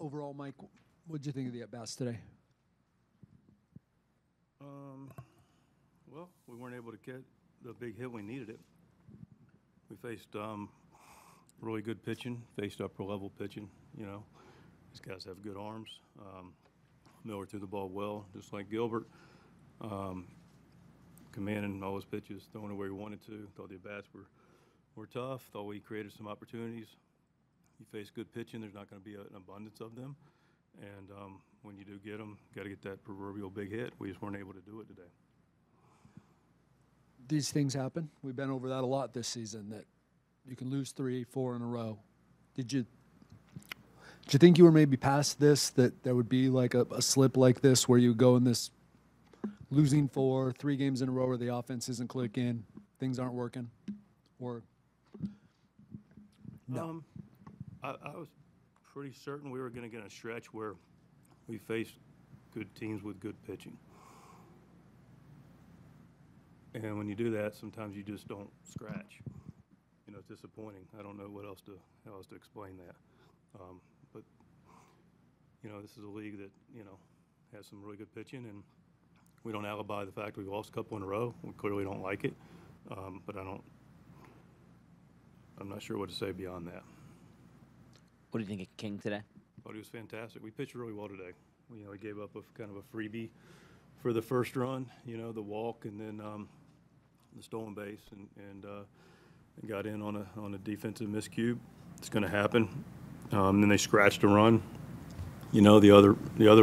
Overall, Mike, what did you think of the at-bats today? Well, we weren't able to get the big hit we needed it. We faced really good pitching, faced upper-level pitching. You know, these guys have good arms. Miller threw the ball well, just like Gilbert. Commanding all his pitches, throwing it where he wanted to. Thought the at-bats were tough. Thought we created some opportunities. You face good pitching, there's not going to be an abundance of them. And when you do get them, got to get that proverbial big hit. We just weren't able to do it today. These things happen. We've been over that a lot this season, that you can lose 3, 4 in a row. Did you think you were maybe past this, that there would be like a slip like this where you go in this losing 4, 3 games in a row where the offense isn't clicking, things aren't working? Or no? I was pretty certain we were going to get a stretch where we faced good teams with good pitching. And when you do that, sometimes you just don't scratch. You know, it's disappointing. I don't know how else to explain that. But, you know, this is a league that, you know, has some really good pitching, and we don't alibi the fact we lost a couple in a row. We clearly don't like it. But I'm not sure what to say beyond that. What do you think of King today? Thought he was fantastic. We pitched really well today. You know, he gave up kind of a freebie for the first run, you know, the walk, and then the stolen base, and got in on a defensive miscue. It's going to happen. Then they scratched a run. You know, the other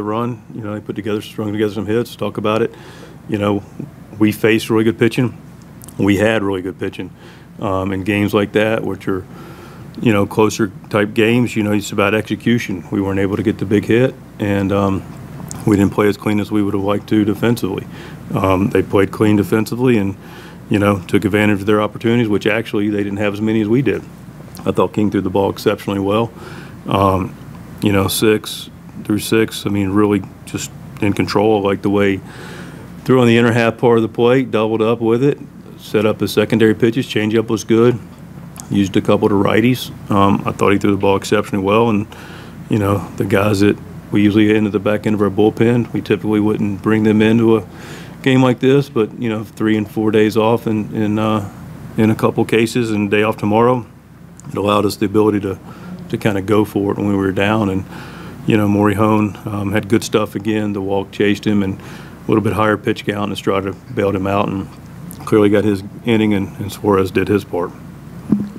run, you know, they strung together some hits. Talk about it. You know, we faced really good pitching. We had really good pitching. In games like that, which are, you know, closer type games, you know, it's about execution. We weren't able to get the big hit, and we didn't play as clean as we would have liked to defensively. They played clean defensively and, you know, took advantage of their opportunities, which actually they didn't have as many as we did. I thought King threw the ball exceptionally well. You know, 6 through 6, I mean, really just in control, like the way threw on the inner half part of the plate, doubled up with it, set up his secondary pitches. Changeup was good. Used a couple to righties. I thought he threw the ball exceptionally well, and, you know, the guys that we usually get into the back end of our bullpen, we typically wouldn't bring them into a game like this, but, you know, 3 and 4 days off in a couple cases and a day off tomorrow, it allowed us the ability to kind of go for it when we were down. And, you know, Maury Hone had good stuff again. The walk chased him, and a little bit higher pitch count, and Estrada bailed him out and clearly got his inning, and Suarez did his part.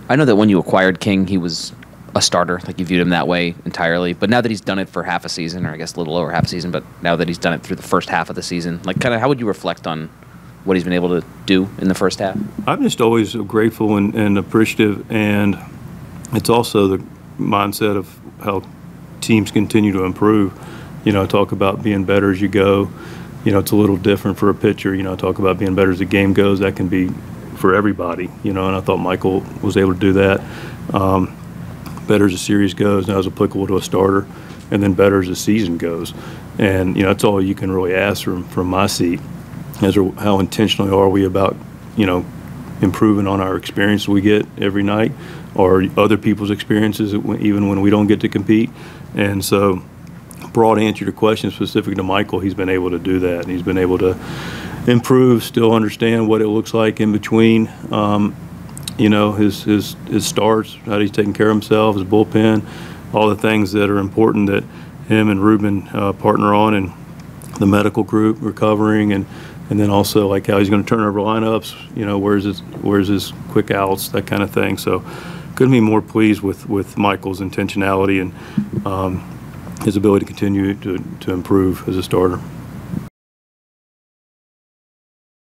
I know that when you acquired King, he was a starter, like you viewed him that way entirely. But now that he's done it for half a season, or I guess a little over half a season, but now that he's done it through the first half of the season, like kind of how would you reflect on what he's been able to do in the first half? I'm just always grateful and appreciative, and it's also the mindset of how teams continue to improve. You know, talk about being better as you go. You know, it's a little different for a pitcher. You know, talk about being better as the game goes. That can be for everybody, you know, and I thought Michael was able to do that. Better as the series goes, now is applicable to a starter, and then better as the season goes. And, you know, that's all you can really ask from my seat, is how intentionally are we about, you know, improving on our experience we get every night, or other people's experiences even when we don't get to compete. And so, broad answer to your question specific to Michael, he's been able to do that, and he's been able to improve, still understand what it looks like in between, you know, his starts, how he's taking care of himself, his bullpen, all the things that are important that him and Ruben partner on, and the medical group recovering, and then also like how he's going to turn over lineups, you know, where's his quick outs, that kind of thing. So couldn't be more pleased with Michael's intentionality and his ability to continue to improve as a starter.